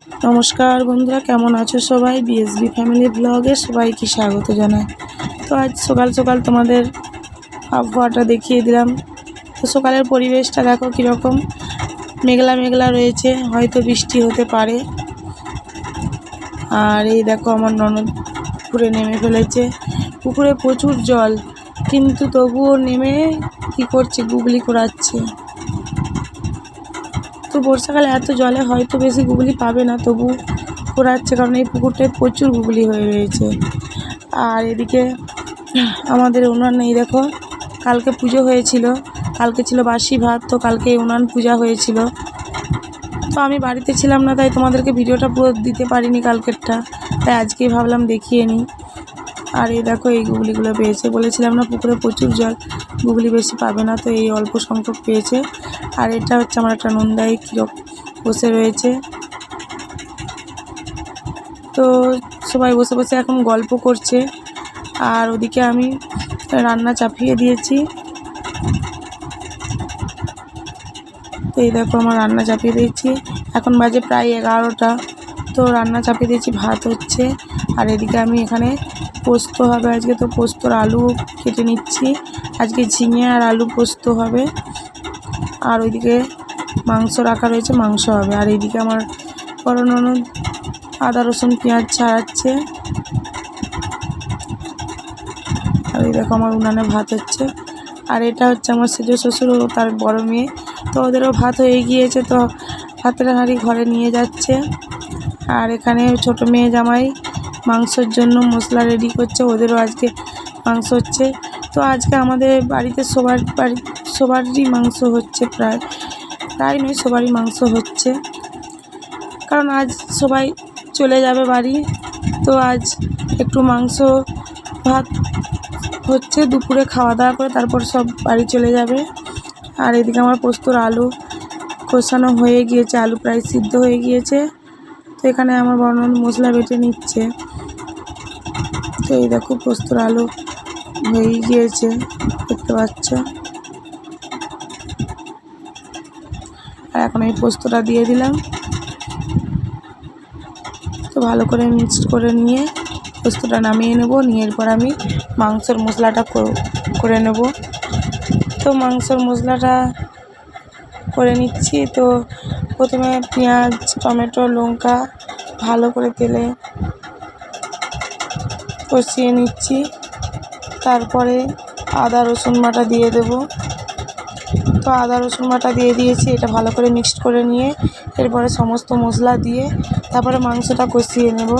নমস্কার বন্ধুরা, কেমন আছো সবাই? বিএসবি ফ্যামিলি ব্লগে সবাইকে স্বাগত জানাই। তো আজ সকাল সকাল তোমাদের আবহাওয়াটা দেখিয়ে দিলাম। তো সকালের পরিবেশটা দেখো কীরকম, মেঘলা মেঘলা রয়েছে, হয়তো বৃষ্টি হতে পারে। আর এই দেখো আমার ননদ পুকুরে নেমে ফেলেছে। পুকুরে প্রচুর জল, কিন্তু তবুও নেমে কী করছে, গুগলি কুড়াচ্ছে। তো বর্ষাকালে এত জলে হয়তো বেশি গুগলি পাবে না, তবু কুড়াচ্ছে, কারণ এই পুকুরটায় প্রচুর গুগলি হয়ে রয়েছে। আর এদিকে আমাদের উনান নেই, দেখো কালকে পুজো হয়েছিল, কালকে ছিল বাসি ভাত, তো কালকে উনান পূজা হয়েছিল। তো আমি বাড়িতে ছিলাম না, তাই তোমাদেরকে ভিডিওটা পুরো দিতে পারিনি কালকেরটা, তাই আজকেই ভাবলাম দেখিয়ে নিই। আর এই দেখো এই গুগলিগুলো পেয়েছে, বলেছিলাম না পুকুরে প্রচুর জল, গুগলি বেশি পাবে না, তো এই অল্প সংখ্যক পেয়েছে। আর এটা হচ্ছে আমার একটা নন্দাই কিরক বসে রয়েছে। তো সবাই বসে বসে এখন গল্প করছে, আর ওদিকে আমি রান্না চাপিয়ে দিয়েছি। তো এই দেখো আমার রান্না চাপিয়ে দিয়েছি, এখন বাজে প্রায় 11টা। তো রান্না চাপিয়ে দিয়েছি, ভাত হচ্ছে। আর এদিকে আমি এখানে পোস্ত হবে আজকে, তো পোস্তর আলু কেটে নিচ্ছি। আজকে ঝিঙে আর আলু পোস্ত হবে। আর ওইদিকে মাংস রাখা রয়েছে, মাংস হবে। আর এইদিকে আমার বড় ননদ আদা রসুন পেঁয়াজ ছাড়াচ্ছে। আর এই দেখো আমার উনানে ভাত হচ্ছে। আর এটা হচ্ছে আমার সেজ শ্বশুর ও তার বড় মেয়ে, তো ওদেরও ভাত হয়ে গিয়েছে, তো ভাতের হাঁড়ি ঘরে নিয়ে যাচ্ছে। আর এখানে ছোট মেয়ে জামাই মাংসের জন্য মশলা রেডি করছে, ওদেরও আজকে মাংস হচ্ছে। তো আজকে আমাদের বাড়িতে সবারই মাংস হচ্ছে, প্রায় নয়, সবারই মাংস হচ্ছে, কারণ আজ সবাই চলে যাবে বাড়ি। তো আজ একটু মাংস ভাত হচ্ছে, দুপুরে খাওয়া দাওয়া করে তারপর সব বাড়ি চলে যাবে। আর এদিকে আমার পোস্তর আলু কষানো হয়ে গিয়েছে, আলু প্রায় সিদ্ধ হয়ে গিয়েছে। তো এখানে আমার বড় ননদ মশলা বেটে নিচ্ছে। তো এই দেখো পোস্তর আলু হয়ে গিয়েছে, দেখতে পাচ্ছ। আর এখন এই পোস্তটা দিয়ে দিলাম, তো ভালো করে মিক্সড করে নিয়ে পোস্তটা নামিয়ে নেব। নিয়ে এরপর আমি মাংসের মশলাটা করে নেব। তো মাংসের মশলাটা করে নিচ্ছি। তো প্রথমে পেঁয়াজ, টমেটো, লঙ্কা ভালো করে তেলে কষিয়ে নিচ্ছি। তারপরে আদা রসুন বাটা দিয়ে দেব। তো আদা রসুন বাটা দিয়ে দিয়েছি, এটা ভালো করে মিক্সড করে নিয়ে এরপরে সমস্ত মশলা দিয়ে তারপরে মাংসটা কষিয়ে নেব।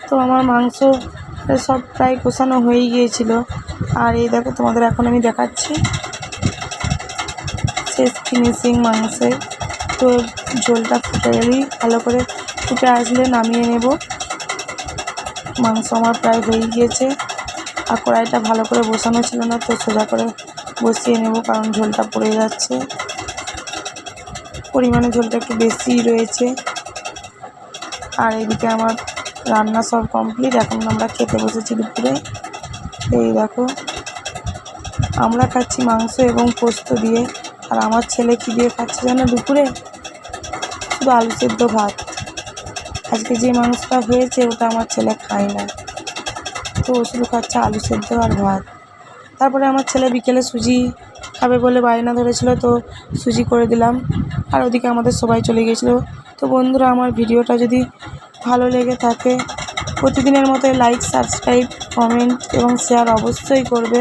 তো আমার মাংস সব প্রায় কষানো হয়ে গিয়েছিল। আর এই দেখো তোমাদের এখন আমি দেখাচ্ছি শেষ ফিনিশিং মাংসের। তো ঝোলটা ফুটে গেলেই, ভালো করে ফুটে আসলে নামিয়ে নেব। মাংস আমার প্রায় হয়ে গিয়েছে। আর কড়াইটা ভালো করে বসানো ছিল না, তো সোজা করে বসিয়ে নেব, কারণ ঝোলটা পড়ে যাচ্ছে। পরিমাণে ঝোলটা একটু বেশিই রয়েছে। আর এদিকে আমার রান্না সব কমপ্লিট, এখন আমরা খেতে বসেছি দুপুরে। এই দেখো আমরা খাচ্ছি মাংস এবং পোস্ত দিয়ে। আর আমার ছেলে কী দিয়ে খাচ্ছে জানো দুপুরে? শুধু আলু সেদ্ধ ভাত। আজকে যে মাংসটা হয়েছে ওটা আমার ছেলে খায় না, তো ও শুধু খাচ্ছে আলু সেদ্ধ আর ভাত। তারপরে আমার ছেলে বিকেলে সুজি খাবে বলে বায়না ধরেছিল, তো সুজি করে দিলাম। আর ওদিকে আমাদের সবাই চলে গিয়েছিলো। তো বন্ধুরা, আমার ভিডিওটা যদি ভালো লেগে থাকে প্রতিদিনের মতো লাইক, সাবস্ক্রাইব, কমেন্ট এবং শেয়ার অবশ্যই করবে।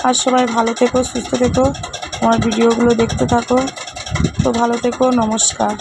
আর সবাই ভালো থেকো, সুস্থ থেকো, আমার ভিডিওগুলো দেখতে থাকো। তো ভালো থেকো, নমস্কার।